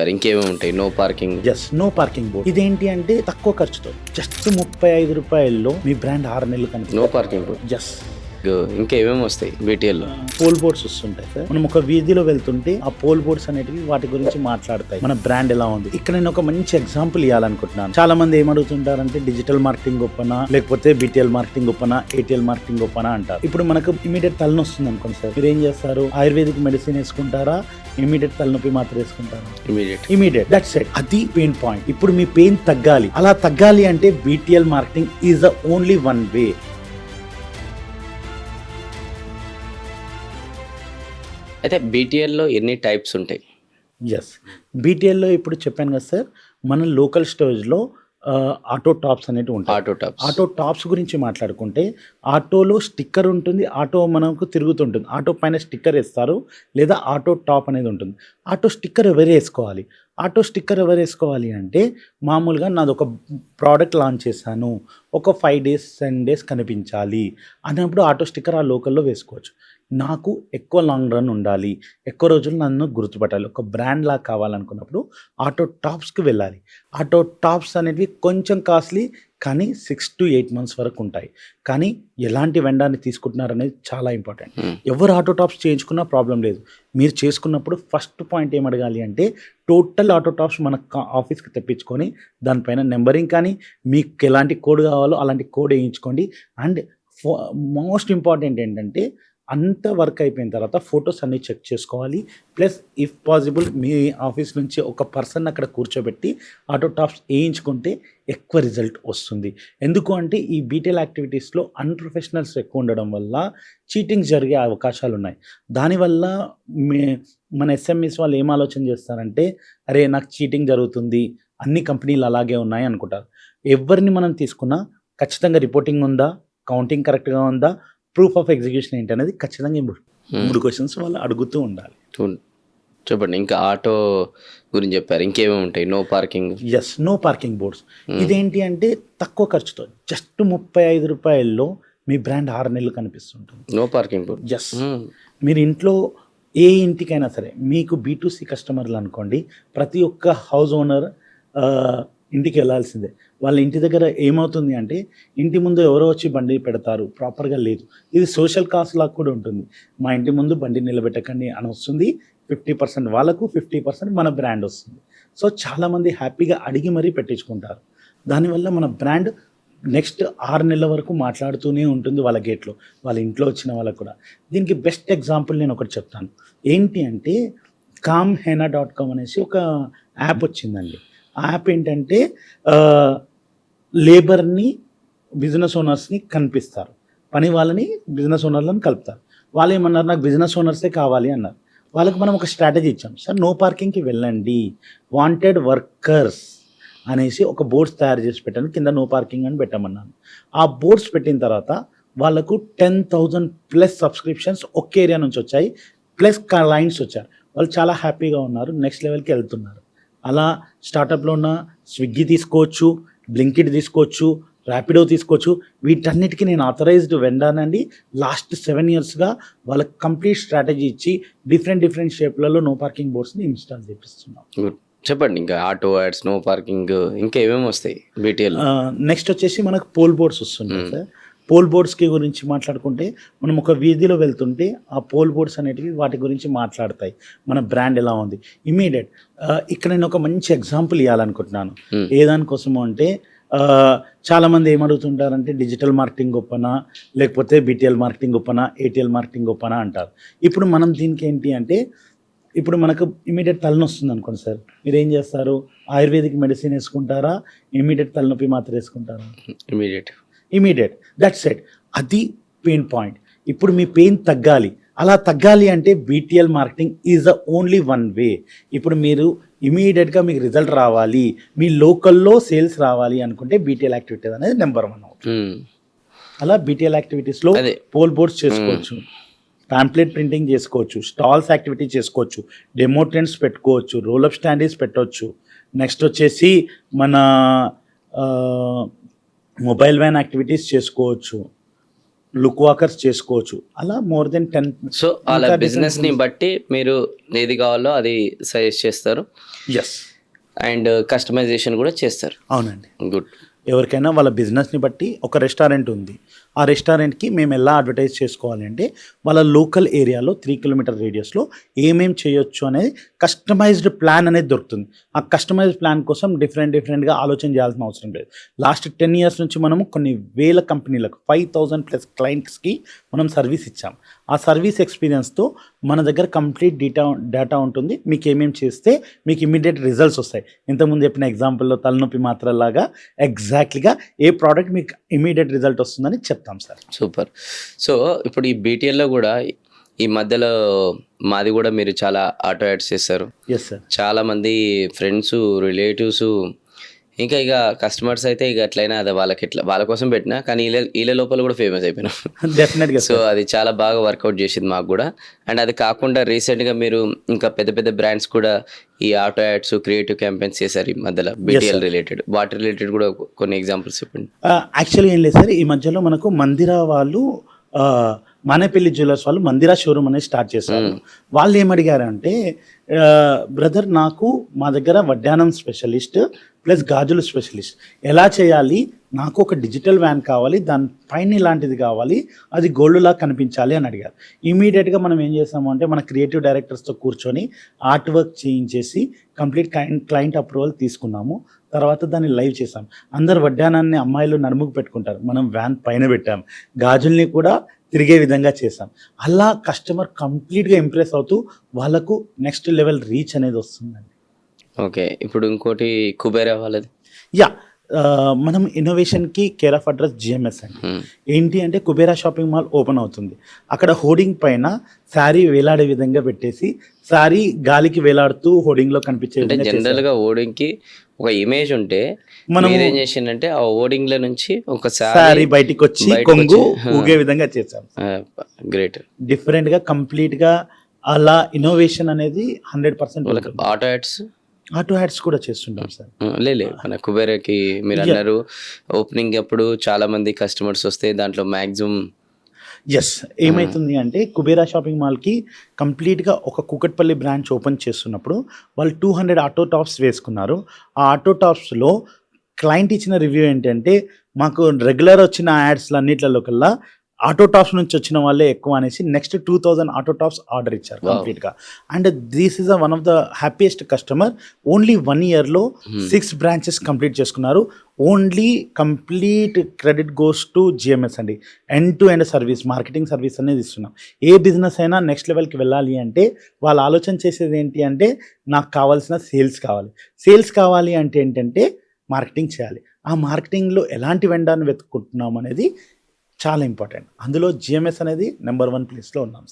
ఇంకేమేమి ఉంటాయి? No parking. No parking board. ఇదేంటి అంటే తక్కువ ఖర్చుతో జస్ట్ 35 రూపాయల్లో మీ బ్రాండ్ 6 నెలలు కనుక. No parking board. జస్ ఇంకా ఏమేమి వస్తాయి బీటీఎల్లో? పోల్ బోర్డ్స్ వస్తుంటాయి సార్. మనం ఒక వీధిలో వెళ్తుంటే ఆ పోల్ బోర్డ్స్ అనేటివి వాటి గురించి మాట్లాడతాయి, మన బ్రాండ్ ఎలా ఉంది. ఇక్కడ నేను ఒక మంచి ఎగ్జాంపుల్ ఇవ్వాలనుకుంటున్నాను. చాలా మంది ఏమడుగుతుంటారంటే డిజిటల్ మార్కెటింగ్ గొప్పనా, లేకపోతే బీటీఎల్ మార్కెటింగ్ గొప్పనా, ఏటీఎల్ మార్కెటింగ్ గొప్పనా అంటారు. ఇప్పుడు మనకు ఇమీడియట్ తలనొప్పి వస్తుంది అనుకోండి సార్, మీరు ఏం చేస్తారు? ఆయుర్వేదిక్ మెడిసిన్ వేసుకుంటారా, ఇమీడియట్ తలనొప్పి మాత్రం వేసుకుంటారా? ఇమీడియట్. That's it. అది పెయిన్ పాయింట్. ఇప్పుడు మీ పెయిన్ తగ్గాలి. అలా తగ్గాలి అంటే BTL marketing is the only one way. అయితే బీటీఎల్లో ఎన్ని టైప్స్ ఉంటాయి? బీటీఎల్లో ఇప్పుడు చెప్పాను కదా సార్, మన లోకల్ స్టోరేజ్లో ఆటో టాప్స్ అనేవి ఉంటాయి. ఆటో టాప్స్ గురించి మాట్లాడుకుంటే, ఆటోలో స్టిక్కర్ ఉంటుంది, ఆటో మనకు తిరుగుతుంటుంది, ఆటో పైన స్టిక్కర్ వేస్తారు, లేదా ఆటో టాప్ అనేది ఉంటుంది. ఆటో స్టిక్కర్ ఎవరు వేసుకోవాలి అంటే, మామూలుగా నాది ఒక ప్రోడక్ట్ లాంచ్ చేశాను, ఒక 5 days 10 days కనిపించాలి అన్నప్పుడు ఆటో స్టిక్కర్ ఆ లోకల్లో వేసుకోవచ్చు. నాకు ఎక్కువ లాంగ్ రన్ ఉండాలి, ఎక్కువ రోజులు నన్ను గుర్తుపట్టాలి, ఒక బ్రాండ్ లాగా కావాలనుకున్నప్పుడు ఆటో టాప్స్కి వెళ్ళాలి. ఆటో టాప్స్ అనేవి కొంచెం కాస్ట్లీ, కానీ 6 to 8 months వరకు ఉంటాయి. కానీ ఎలాంటి వెండర్ని తీసుకుంటున్నారు అనేది చాలా ఇంపార్టెంట్. ఎవరు ఆటో టాప్స్ చేయించుకున్నా ప్రాబ్లం లేదు. మీరు చేసుకున్నప్పుడు ఫస్ట్ పాయింట్ ఏం అడగాలి అంటే, టోటల్ ఆటో టాప్స్ మన ఆఫీస్కి తెప్పించుకొని దానిపైన నెంబరింగ్ కానీ, మీకు ఎలాంటి కోడ్ కావాలో అలాంటి కోడ్ వేయించుకోండి. అండ్ మోస్ట్ ఇంపార్టెంట్ ఏంటంటే, అంత వర్క్ అయిపోయిన తర్వాత ఫొటోస్ అన్నీ చెక్ చేసుకోవాలి. Plus if possible me office నుంచి ఒక పర్సన్ అక్కడ కూర్చోబెట్టి ఆటో టాప్స్ వేయించుకుంటే ఎక్కువ రిజల్ట్ వస్తుంది. ఎందుకు అంటే ఈ బీటీఎల్ యాక్టివిటీస్లో అన్ప్రొఫెషనల్స్ ఎక్కువ ఉండడం వల్ల చీటింగ్స్ జరిగే అవకాశాలు ఉన్నాయి. దానివల్ల మన ఎస్ఎంఈస్ వాళ్ళు ఏం ఆలోచన చేస్తారంటే, అరే నాకు చీటింగ్ జరుగుతుంది, అన్ని కంపెనీలు అలాగే ఉన్నాయి అనుకుంటారు. ఎవరిని మనం తీసుకున్నా ఖచ్చితంగా రిపోర్టింగ్ ఉందా, కౌంటింగ్ కరెక్ట్గా ఉందా, ప్రూఫ్ ఆఫ్ ఎగ్జిక్యూషన్ ఏంటి అనేది ఖచ్చితంగా 3 క్వశ్చన్స్ వాళ్ళు అడుగుతూ ఉండాలి. చెప్పండి. ఇంకా ఆటో గురించి చెప్పారు, ఇంకేమేమి ఉంటాయి? No parking. No parking boards. ఇదేంటి అంటే తక్కువ ఖర్చుతో జస్ట్ 35 రూపాయల్లో మీ బ్రాండ్ 6 నెలలు కనిపిస్తుంటుంది. No parking board. మీరు ఇంట్లో ఏ ఇంటికైనా సరే, మీకు B2C కస్టమర్లు అనుకోండి, ప్రతి ఒక్క హౌస్ ఓనర్ ఇంటికి వెళ్ళాల్సిందే. వాళ్ళ ఇంటి దగ్గర ఏమవుతుంది అంటే, ఇంటి ముందు ఎవరో వచ్చి బండి పెడతారు, ప్రాపర్గా లేదు. ఇది సోషల్ కాస్ట్ లాగా కూడా ఉంటుంది. మా ఇంటి ముందు బండి నిలబెట్టకండి అని వస్తుంది. 50% వాళ్ళకు, 50% మన బ్రాండ్ వస్తుంది. సో చాలామంది హ్యాపీగా అడిగి మరీ పెట్టించుకుంటారు. దానివల్ల మన బ్రాండ్ నెక్స్ట్ 6 నెలల వరకు మాట్లాడుతూనే ఉంటుంది వాళ్ళ గేట్లో, వాళ్ళ ఇంట్లో వచ్చిన వాళ్ళకు కూడా. దీనికి బెస్ట్ ఎగ్జాంపుల్ నేను ఒకటి చెప్తాను. ఏంటి అంటే, kamhena.com అనేసి ఒక యాప్ వచ్చిందండి. ఆ యాప్ ఏంటంటే లేబర్ని, బిజినెస్ ఓనర్స్ని కనిపిస్తారు, పని వాళ్ళని బిజినెస్ ఓనర్లను కలుపుతారు. వాళ్ళు ఏమన్నారు, నాకు బిజినెస్ ఓనర్సే కావాలి అన్నారు. వాళ్ళకి మనం ఒక స్ట్రాటజీ ఇచ్చాం, సార్ నో పార్కింగ్కి వెళ్ళండి, వాంటెడ్ వర్కర్స్ అనేసి ఒక బోర్డ్స్ తయారు చేసి పెట్టాను, కింద నో పార్కింగ్ అని పెట్టమన్నాను. ఆ బోర్డ్స్ పెట్టిన తర్వాత వాళ్ళకు 10,000+ సబ్స్క్రిప్షన్స్ ఒక్క ఏరియా నుంచి వచ్చాయి, ప్లస్ క్లయింట్స్ వచ్చారు. వాళ్ళు చాలా హ్యాపీగా ఉన్నారు, నెక్స్ట్ లెవెల్కి వెళ్తున్నారు. అలా స్టార్టప్లో ఉన్న స్విగ్గీ తీసుకోవచ్చు, బ్లింకిట్ తీసుకోవచ్చు, ర్యాపిడో తీసుకోవచ్చు. వీటన్నిటికీ నేను ఆథరైజ్డ్ వెండర్ అండి. లాస్ట్ 7 yearsగా వాళ్ళకి కంప్లీట్ స్ట్రాటజీ ఇచ్చి డిఫరెంట్ షేప్లలో నో పార్కింగ్ బోర్డ్స్ని ఇన్స్టాల్ చేపిస్తున్నాం. చెప్పండి. ఇంకా ఆటో యాడ్స్, నో పార్కింగ్, ఇంకా ఏమేమి వస్తాయి బీటీఎల్? నెక్స్ట్ వచ్చేసి మనకు పోల్ బోర్డ్స్ వస్తున్నాయి సార్. పోల్ బోర్డ్స్కి గురించి మాట్లాడుకుంటే, మనం ఒక వీధిలో వెళ్తుంటే ఆ పోల్ బోర్డ్స్ అనేటివి వాటి గురించి మాట్లాడతాయి, మన బ్రాండ్ ఎలా ఉంది. ఇమీడియట్. ఇక్కడ నేను ఒక మంచి ఎగ్జాంపుల్ ఇవ్వాలనుకుంటున్నాను. ఏ దానికోసము అంటే, చాలామంది ఏమడుగుతుంటారంటే డిజిటల్ మార్కెటింగ్ గొప్పనా, లేకపోతే బీటీఎల్ మార్కెటింగ్ గొప్పనా, ఏటీఎల్ మార్కెటింగ్ గొప్పనా అంటారు. ఇప్పుడు మనం దీనికి ఏంటి అంటే, ఇప్పుడు మనకు ఇమీడియట్ తలనొప్పి వస్తుంది అనుకోండి సార్, మీరు ఏం చేస్తారు? ఆయుర్వేదిక్ మెడిసిన్ వేసుకుంటారా, ఇమీడియట్ తలనొప్పి మాత్రం వేసుకుంటారా? ఇమీడియట్. That's it. అది పెయిన్ పాయింట్. ఇప్పుడు మీ పెయిన్ తగ్గాలి. అలా తగ్గాలి అంటే BTL marketing is the only one way. ఇప్పుడు మీరు ఇమీడియట్గా మీకు రిజల్ట్ రావాలి, మీ లోకల్లో సేల్స్ రావాలి అనుకుంటే బీటీఎల్ యాక్టివిటీస్ అనేది నెంబర్ 1 అవుతుంది. అలా బీటీఎల్ యాక్టివిటీస్లో పోల్ బోర్డ్స్ చేసుకోవచ్చు, పాంప్లెట్ ప్రింటింగ్ చేసుకోవచ్చు, స్టాల్స్ యాక్టివిటీ చేసుకోవచ్చు, డెమో ట్రెండ్స్ పెట్టుకోవచ్చు, రోలప్ స్టాండీస్ పెట్టవచ్చు. నెక్స్ట్ వచ్చేసి మన మొబైల్ వ్యాన్ యాక్టివిటీస్ చేసుకోవచ్చు. లుక్ వాకర్స్ చేసుకోవచ్చు. అలా మోర్ దెన్ 10. సో అలా ఇంకా బిజినెస్ని బట్టి మీరు ఏది కావాలో అది సజెస్ట్ చేస్తారు ఎస్, అండ్ కస్టమైజేషన్ కూడా చేస్తారు. అవునండి. గుడ్. ఎవరికైనా వాళ్ళ బిజినెస్ని బట్టి ఒక రెస్టారెంట్ ఉంది, ఆ రెస్టారెంట్కి మేము ఎలా అడ్వర్టైజ్ చేసుకోవాలి అంటే వాళ్ళ లోకల్ ఏరియాలో 3 కిలోమీటర్ రేడియస్లో ఏమేం చేయొచ్చు అనేది కస్టమైజ్డ్ ప్లాన్ అనేది దొరుకుతుంది. ఆ కస్టమైజ్డ్ ప్లాన్ కోసం డిఫరెంట్గా ఆలోచన చేయాల్సిన అవసరం లేదు. లాస్ట్ 10 years నుంచి మనము కొన్ని వేల కంపెనీలకు 5,000+ క్లయింట్స్కి మనం సర్వీస్ ఇచ్చాం. ఆ సర్వీస్ ఎక్స్పీరియన్స్తో మన దగ్గర కంప్లీట్ డేటా ఉంటుంది. మీకు ఏమేమి చేస్తే మీకు ఇమీడియట్ రిజల్ట్స్ వస్తాయి. ఇంతకుముందు చెప్పిన ఎగ్జాంపుల్లో తలనొప్పి మాత్రలాగా ఎగ్జాక్ట్లీగా ఏ ప్రోడక్ట్ మీకు ఇమీడియట్ రిజల్ట్ వస్తుందని చెప్తాం సార్. సూపర్. సో ఇప్పుడు ఈ బీటీఎల్లో కూడా ఈ మధ్యలో మాది కూడా మీరు చాలా ఆటో యాడ్స్ చేస్తారు. Yes sir. చాలామంది ఫ్రెండ్స్, రిలేటివ్స్, ఇంకా ఇక కస్టమర్స్ అయితే ఇక ఎట్లయినా అది వాళ్ళ కోసం పెట్టినా, కానీ వీళ్ళ లోపల కూడా ఫేమస్ అయిపోయినాం. డెఫినెట్గా. సో అది చాలా బాగా వర్కౌట్ చేసింది మాకు కూడా. అండ్ అది కాకుండా రీసెంట్గా మీరు ఇంకా పెద్ద పెద్ద బ్రాండ్స్ కూడా ఈ ఆటో యాడ్స్, క్రియేటివ్ క్యాంపెయిన్స్ చేశారు ఈ మధ్యలో బీటీఎల్ రిలేటెడ్. వాటి రిలేటెడ్ కూడా కొన్ని ఎగ్జాంపుల్స్ చెప్పండి. యాక్చువల్గా ఏం లేదు సార్, ఈ మధ్యలో మనకు మందిరా వాళ్ళు మానేపల్లి జ్యువెలర్స్ వాళ్ళు మందిరా షోరూమ్ అనేది స్టార్ట్ చేశారు. వాళ్ళు ఏమడిగారంటే, బ్రదర్ నాకు మా దగ్గర వడ్డానం స్పెషలిస్ట్ ప్లస్ గాజులు స్పెషలిస్ట్ ఎలా చేయాలి, నాకు ఒక డిజిటల్ వ్యాన్ కావాలి, దాని పైన ఇలాంటిది కావాలి, అది గోల్డ్లా కనిపించాలి అని అడిగారు. ఇమీడియట్గా మనం ఏం చేసాము అంటే మన క్రియేటివ్ డైరెక్టర్స్తో కూర్చొని ఆర్ట్ వర్క్ చేయించేసి కంప్లీట్ క్లయింట్ అప్రూవల్ తీసుకున్నాము. తర్వాత దాన్ని లైవ్ చేసాం. అందరు వడ్డానాన్ని అమ్మాయిలు నడుముకు పెట్టుకుంటారు, మనం వ్యాన్ పైన పెట్టాం. గాజుల్ని కూడా తిరిగే విధంగా చేసాం. అలా కస్టమర్ కంప్లీట్గా ఇంప్రెస్ అవుతూ వాళ్ళకు నెక్స్ట్ లెవెల్ రీచ్ అనేది వస్తుందండి. ఓకే. ఇప్పుడు ఇంకోటి కుబేరా వాళ్ళది. యా, మనం ఇన్నోవేషన్కి కేర్ ఆఫ్ అడ్రస్ జిఎంఎస్ అండి. ఏంటి అంటే కుబేరా షాపింగ్ మాల్ ఓపెన్ అవుతుంది, అక్కడ హోర్డింగ్ పైన శారీ వేలాడే విధంగా పెట్టేసి శారీ గాలికి వేలాడుతూ హోర్డింగ్లో కనిపించే అంటే జనరల్గా హోర్డింగ్కి ఒక ఇమేజ్ ఉంటే మనం ఏం చేసిందంటే ఆ హోర్డింగ్ల నుంచి ఒక శారీ బయటికి వచ్చి కొంగు ఊగే విధంగా చేసాం. గ్రేట్. డిఫరెంట్గా కంప్లీట్గా అలా ఇన్నోవేషన్ అనేది 100%. ఆటో యాడ్స్ కూడా చేస్తుంటాం సార్. లేదు, మన కుబేరాకి మీరు అన్నారు ఓపెనింగ్ అప్పుడు చాలా మంది కస్టమర్స్ వస్తే దాంట్లో మ్యాక్సిమం. ఎస్, ఏమవుతుంది అంటే కుబేరా షాపింగ్ మాల్కి కంప్లీట్గా ఒక కూకట్పల్లి బ్రాంచ్ ఓపెన్ చేస్తున్నప్పుడు వాళ్ళు 200 ఆటో టాప్స్ వేసుకున్నారు. ఆ ఆటో టాప్స్లో క్లయింట్ ఇచ్చిన రివ్యూ ఏంటంటే, మాకు రెగ్యులర్ వచ్చిన యాడ్స్లు అన్నిట్లలో కల్లా ఆటో టాప్స్ నుంచి వచ్చిన వాళ్ళే ఎక్కువ అనేసి నెక్స్ట్ 2,000 ఆటో టాప్స్ ఆర్డర్ ఇచ్చారు కంప్లీట్గా. And this is one of the happiest customer. Only 1 yearలో 6 బ్రాంచెస్ కంప్లీట్ చేసుకున్నారు. Only complete credit goes to GMS అండి. End to end service, marketing service అనేది ఇస్తున్నాం. ఏ బిజినెస్ అయినా నెక్స్ట్ లెవెల్కి వెళ్ళాలి అంటే వాళ్ళు ఆలోచన చేసేది ఏంటి అంటే, నాకు కావాల్సిన సేల్స్ కావాలి అంటే ఏంటంటే మార్కెటింగ్ చేయాలి. ఆ మార్కెటింగ్లో ఎలాంటి వెండర్ని వెతుక్కుంటున్నాం అనేది చాలా ఇంపార్టెంట్. అందులో జిఎంఎస్ అనేది నెంబర్ 1 ప్లేస్లో ఉన్నాం సార్.